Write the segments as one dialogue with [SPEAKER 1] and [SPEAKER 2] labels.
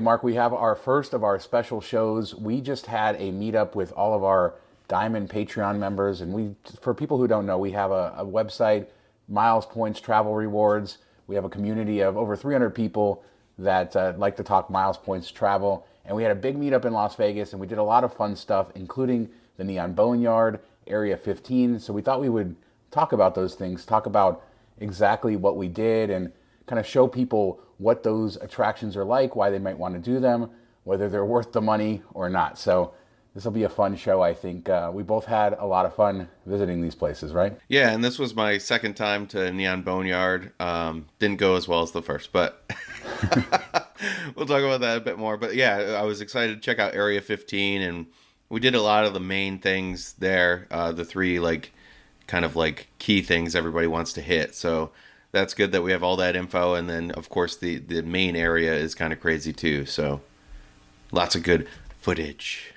[SPEAKER 1] Mark, we have our first of our special shows. We just had a meetup with all of our Diamond Patreon members, and for people who don't know, we have a website, Miles Points Travel Rewards. We have a community of over 300 people that like to talk Miles Points Travel, and we had a big meetup in Las Vegas, and we did a lot of fun stuff, including the Neon Boneyard, Area 15. So we thought we would talk about those things, talk about exactly what we did, and kind of show people what those attractions are like, why they might want to do them, whether they're worth the money or not. So this will be a fun show, I think. We both had a lot of fun visiting these places, right?
[SPEAKER 2] Yeah, and this was my second time to Neon Boneyard. Didn't go as well as the first, but we'll talk about that a bit more. But yeah, I was excited to check out Area 15, and we did a lot of the main things there, the three kind of key things everybody wants to hit. So that's good that we have all that info, and then of course the main area is kind of crazy too. So lots of good footage.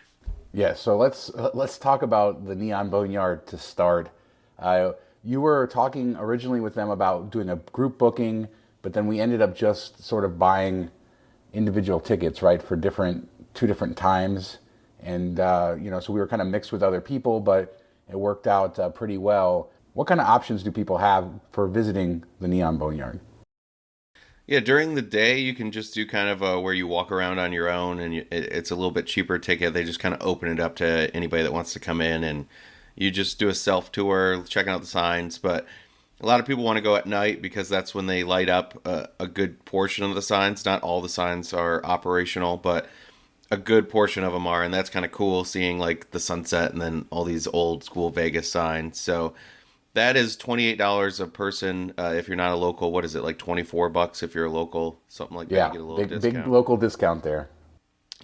[SPEAKER 1] Yeah, so let's talk about the Neon Boneyard to start. You were talking originally with them about doing a group booking, but then we ended up just sort of buying individual tickets, right, for two different times, and so we were kind of mixed with other people, but it worked out pretty well. What kind of options do people have for visiting the Neon Boneyard?
[SPEAKER 2] Yeah, during the day, you can just do kind of where you walk around on your own, and it's a little bit cheaper ticket. They just kind of open it up to anybody that wants to come in, and you just do a self-tour, checking out the signs. But a lot of people want to go at night because that's when they light up a good portion of the signs. Not all the signs are operational, but a good portion of them are, and that's kind of cool, seeing the sunset and then all these old school Vegas signs. So that is $28 a person if you're not a local. What is it, $24 if you're a local? Something like that.
[SPEAKER 1] Yeah,
[SPEAKER 2] you get a little
[SPEAKER 1] big local discount there.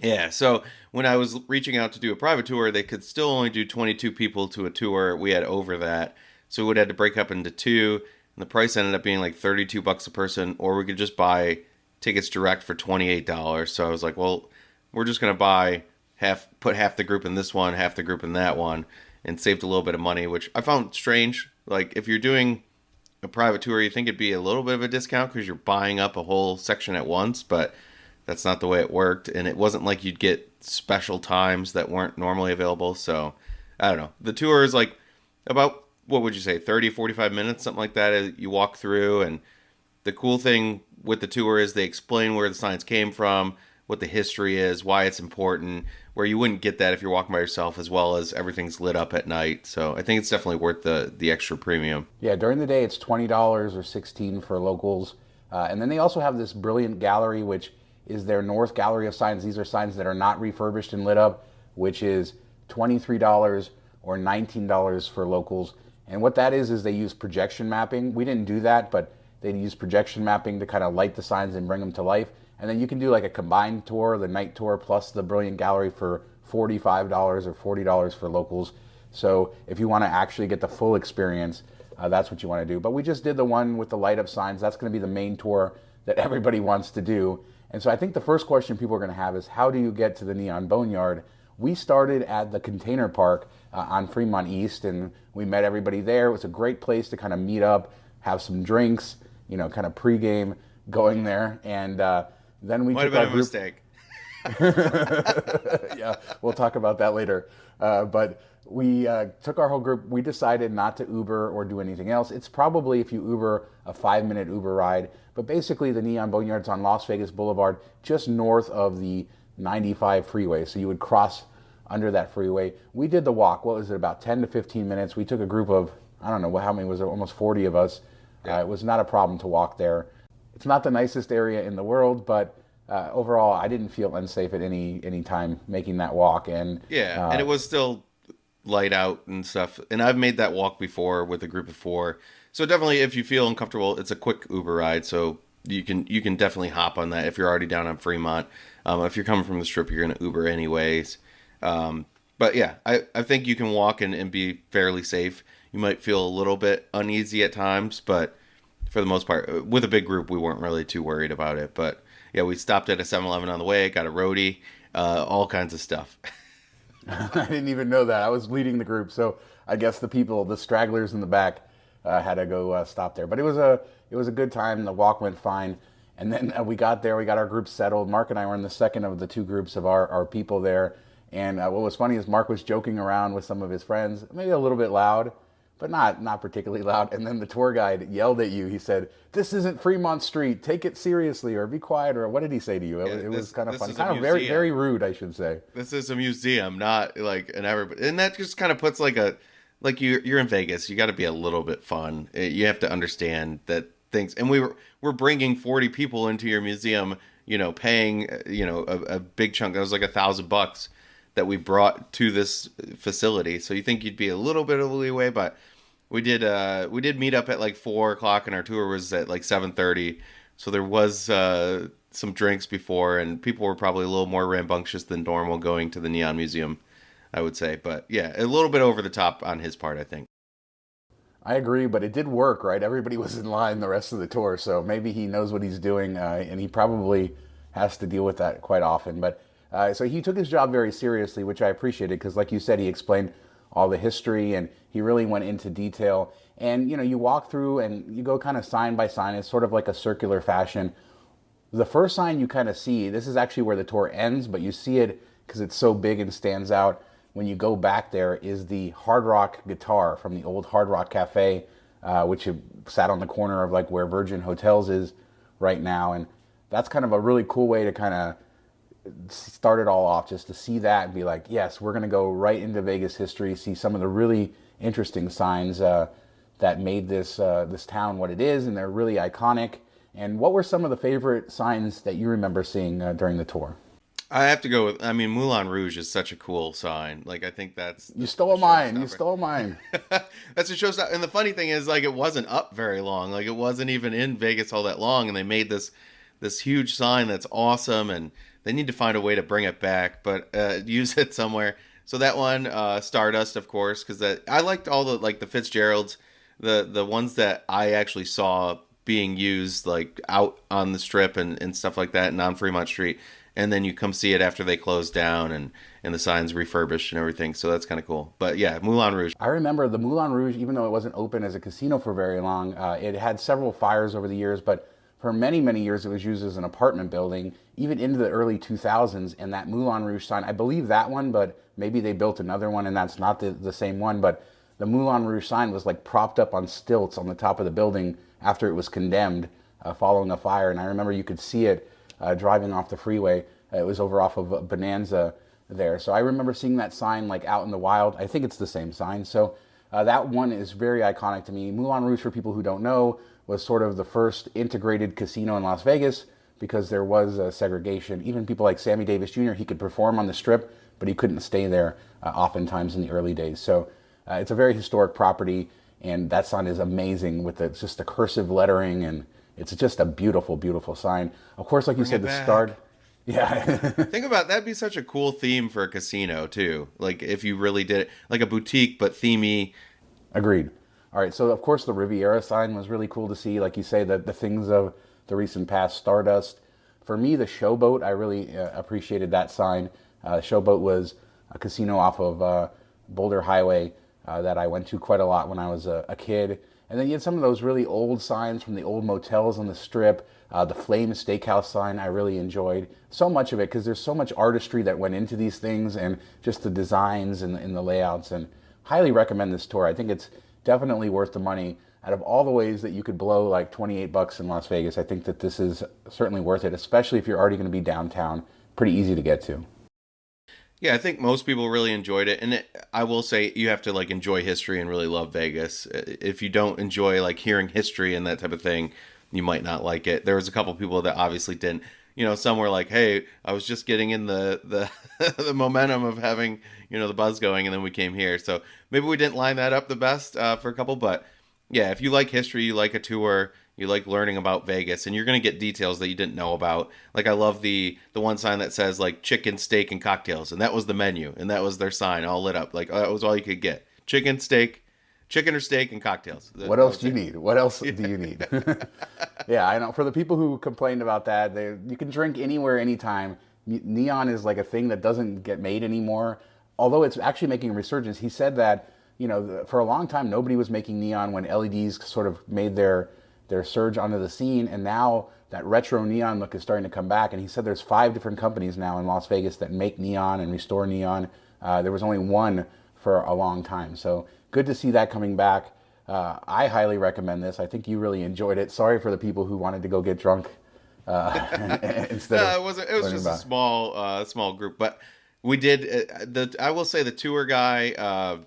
[SPEAKER 2] Yeah, so when I was reaching out to do a private tour, they could still only do 22 people to a tour. We had over that, so we would have to break up into two, and the price ended up being $32 a person, or we could just buy tickets direct for $28. So I was like, well, we're just going to put half the group in this one, half the group in that one, and saved a little bit of money, which I found strange. If you're doing a private tour, you think it'd be a little bit of a discount because you're buying up a whole section at once, but that's not the way it worked, and it wasn't like you'd get special times that weren't normally available. So I don't know. The tour is about, what would you say, 30, 45 minutes, something like that. You walk through, and the cool thing with the tour is they explain where the signs came from, what the history is, why it's important, where you wouldn't get that if you're walking by yourself, as well as everything's lit up at night. So I think it's definitely worth the extra premium.
[SPEAKER 1] Yeah, during the day it's $20 or $16 for locals. And then they also have this brilliant gallery, which is their North Gallery of Signs. These are signs that are not refurbished and lit up, which is $23 or $19 for locals. And what that is they use projection mapping. We didn't do that, but they use projection mapping to kind of light the signs and bring them to life. And then you can do a combined tour, the night tour plus the brilliant gallery, for $45 or $40 for locals. So if you want to actually get the full experience, that's what you want to do. But we just did the one with the light up signs. That's going to be the main tour that everybody wants to do. And so I think the first question people are going to have is, how do you get to the Neon Boneyard? We started at the container park on Fremont East, and we met everybody there. It was a great place to kind of meet up, have some drinks, kind of pregame going there. And then we
[SPEAKER 2] might have been a mistake.
[SPEAKER 1] Yeah, we'll talk about that later. But we took our whole group. We decided not to Uber or do anything else. It's probably, if you Uber, a 5-minute Uber ride. But basically, the Neon Boneyard's on Las Vegas Boulevard, just north of the 95 freeway. So you would cross under that freeway. We did the walk. What was it, about 10 to 15 minutes? We took a group of, I don't know, how many was it? Almost 40 of us. Yeah. It was not a problem to walk there. It's not the nicest area in the world, but overall, I didn't feel unsafe at any time making that walk. And
[SPEAKER 2] and it was still light out and stuff. And I've made that walk before with a group of 4. So definitely, if you feel uncomfortable, it's a quick Uber ride. So you can definitely hop on that if you're already down on Fremont. If you're coming from the Strip, you're going to Uber anyways. But yeah, I think you can walk and be fairly safe. You might feel a little bit uneasy at times, but for the most part, with a big group, we weren't really too worried about it. But yeah, we stopped at a 7-Eleven on the way, got a roadie, all kinds of stuff.
[SPEAKER 1] I didn't even know that. I was leading the group, so I guess the stragglers in the back, had to go stop there. But it was a good time. The walk went fine. And then we got there, we got our group settled. Mark and I were in the second of the two groups of our people there. And what was funny is Mark was joking around with some of his friends, maybe a little bit loud, but not particularly loud. And then the tour guide yelled at you. He said, "This isn't Fremont Street. Take it seriously, or be quiet." Or what did he say to you? It was kind of funny, kind of very rude, I should say.
[SPEAKER 2] This is a museum, not like an everybody. And that just kind of puts like you're in Vegas. You got to be a little bit fun. You have to understand that things. And we're bringing 40 people into your museum. Paying a big chunk. That was like $1,000 that we brought to this facility. So you think you'd be a little bit of a leeway, but we did meet up at like 4:00 and our tour was at like 7:30. So there was some drinks before, and people were probably a little more rambunctious than normal going to the Neon Museum, I would say. But yeah, a little bit over the top on his part, I think.
[SPEAKER 1] I agree, but it did work, right? Everybody was in line the rest of the tour, so maybe he knows what he's doing, and he probably has to deal with that quite often. But so he took his job very seriously, which I appreciated, because like you said, he explained all the history and he really went into detail. And you walk through and you go kind of sign by sign. It's sort of like a circular fashion. The first sign you kind of see, this is actually where the tour ends, but you see it because it's so big and stands out. When you go back there is the Hard Rock guitar from the old Hard Rock Cafe, which sat on the corner of like where Virgin Hotels is right now. And that's kind of a really cool way to kind of start it all off, just to see that and be like, yes, we're going to go right into Vegas history, see some of the really interesting signs that made this town what it is, and they're really iconic. And what were some of the favorite signs that you remember seeing during the tour?
[SPEAKER 2] I have to go with, Moulin Rouge is such a cool sign. Like, I think that's...
[SPEAKER 1] You stole mine. You stole mine.
[SPEAKER 2] That's a showstopper. And the funny thing is, like, it wasn't up very long. Like, it wasn't even in Vegas all that long. And they made this huge sign that's awesome. And they need to find a way to bring it back, but use it somewhere. So that one, Stardust, of course, because I liked all the Fitzgeralds, the ones that I actually saw being used, like, out on the Strip and stuff like that, and on Fremont Street. And then you come see it after they close down and the sign's refurbished and everything. So that's kind of cool. But yeah, Moulin Rouge.
[SPEAKER 1] I remember the Moulin Rouge, even though it wasn't open as a casino for very long, it had several fires over the years, but for many, many years it was used as an apartment building, even into the early 2000s. And that Moulin Rouge sign, I believe that one, but maybe they built another one and that's not the same one. But the Moulin Rouge sign was like propped up on stilts on the top of the building after it was condemned following a fire. And I remember you could see it driving off the freeway. It was over off of Bonanza there. So I remember seeing that sign like out in the wild. I think it's the same sign. So that one is very iconic to me. Moulin Rouge, for people who don't know, was sort of the first integrated casino in Las Vegas because there was segregation. Even people like Sammy Davis Jr., he could perform on the Strip, but he couldn't stay there oftentimes in the early days. So it's a very historic property, and that sign is amazing with just the cursive lettering, and it's just a beautiful, beautiful sign. Of course, like you said, the start. Yeah.
[SPEAKER 2] Think about that'd be such a cool theme for a casino too. Like if you really did it like a boutique but themey.
[SPEAKER 1] Agreed. All right, so of course the Riviera sign was really cool to see. Like you say, the things of the recent past, Stardust. For me, the Showboat, I really appreciated that sign. Showboat was a casino off of Boulder Highway that I went to quite a lot when I was a kid. And then you had some of those really old signs from the old motels on the Strip. The Flame Steakhouse sign I really enjoyed. So much of it, because there's so much artistry that went into these things, and just the designs and the layouts. And highly recommend this tour. I think it's definitely worth the money. Out of all the ways that you could blow like $28 in Las Vegas, I think that this is certainly worth it, especially if you're already going to be downtown. Pretty easy to get to.
[SPEAKER 2] Yeah, I think most people really enjoyed it. And I will say you have to like enjoy history and really love Vegas. If you don't enjoy like hearing history and that type of thing, you might not like it. There was a couple people that obviously didn't. Some were like, hey, I was just getting in the the momentum of having, the buzz going, and then we came here. So maybe we didn't line that up the best for a couple. But yeah, if you like history, you like a tour, you like learning about Vegas, and you're going to get details that you didn't know about. Like I love the one sign that says like chicken, steak, and cocktails. And that was the menu. And that was their sign all lit up. Like that was all you could get. Chicken or steak and cocktails.
[SPEAKER 1] What else do you need? What else do you need? Yeah, I know. For the people who complained about that, you can drink anywhere, anytime. Neon is like a thing that doesn't get made anymore. Although it's actually making a resurgence. He said that, for a long time, nobody was making neon when LEDs sort of made their their surge onto the scene, and now that retro neon look is starting to come back. And he said there's 5 different companies now in Las Vegas that make neon and restore neon. There was only one for a long time. So good to see that coming back. I highly recommend this. I think you really enjoyed it. Sorry for the people who wanted to go get drunk instead of
[SPEAKER 2] it was just a small group, but we did. I will say the tour guy,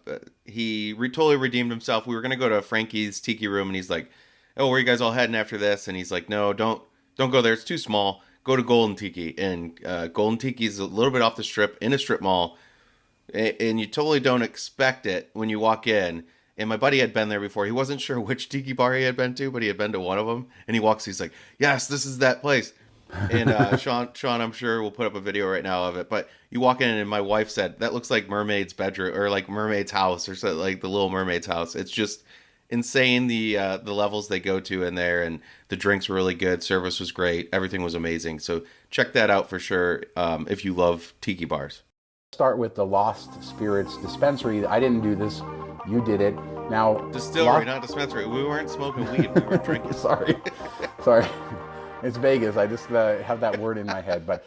[SPEAKER 2] he totally redeemed himself. We were gonna go to Frankie's Tiki Room, and he's like, "Oh, where are you guys all heading after this?" And he's like, "No, don't go there. It's too small. Go to Golden Tiki." And Golden Tiki is a little bit off the strip in a strip mall, and you totally don't expect it when you walk in. And my buddy had been there before. He wasn't sure which tiki bar he had been to, but he had been to one of them. And he walks, he's like, "Yes, this is that place." And Shawn, I'm sure will put up a video right now of it. But you walk in, and my wife said, "That looks like Mermaid's bedroom, or like Mermaid's house, or so, like the Little Mermaid's house." It's just insane, the levels they go to in there. And the drinks were really good. Service was great. Everything was amazing. So check that out for sure if you love tiki bars.
[SPEAKER 1] Start with the Lost Spirits Dispensary. I didn't do this. You did it. Now,
[SPEAKER 2] Distillery, not dispensary. We weren't smoking weed. We were drinking.
[SPEAKER 1] Sorry. It's Vegas. I just have that word in my head. But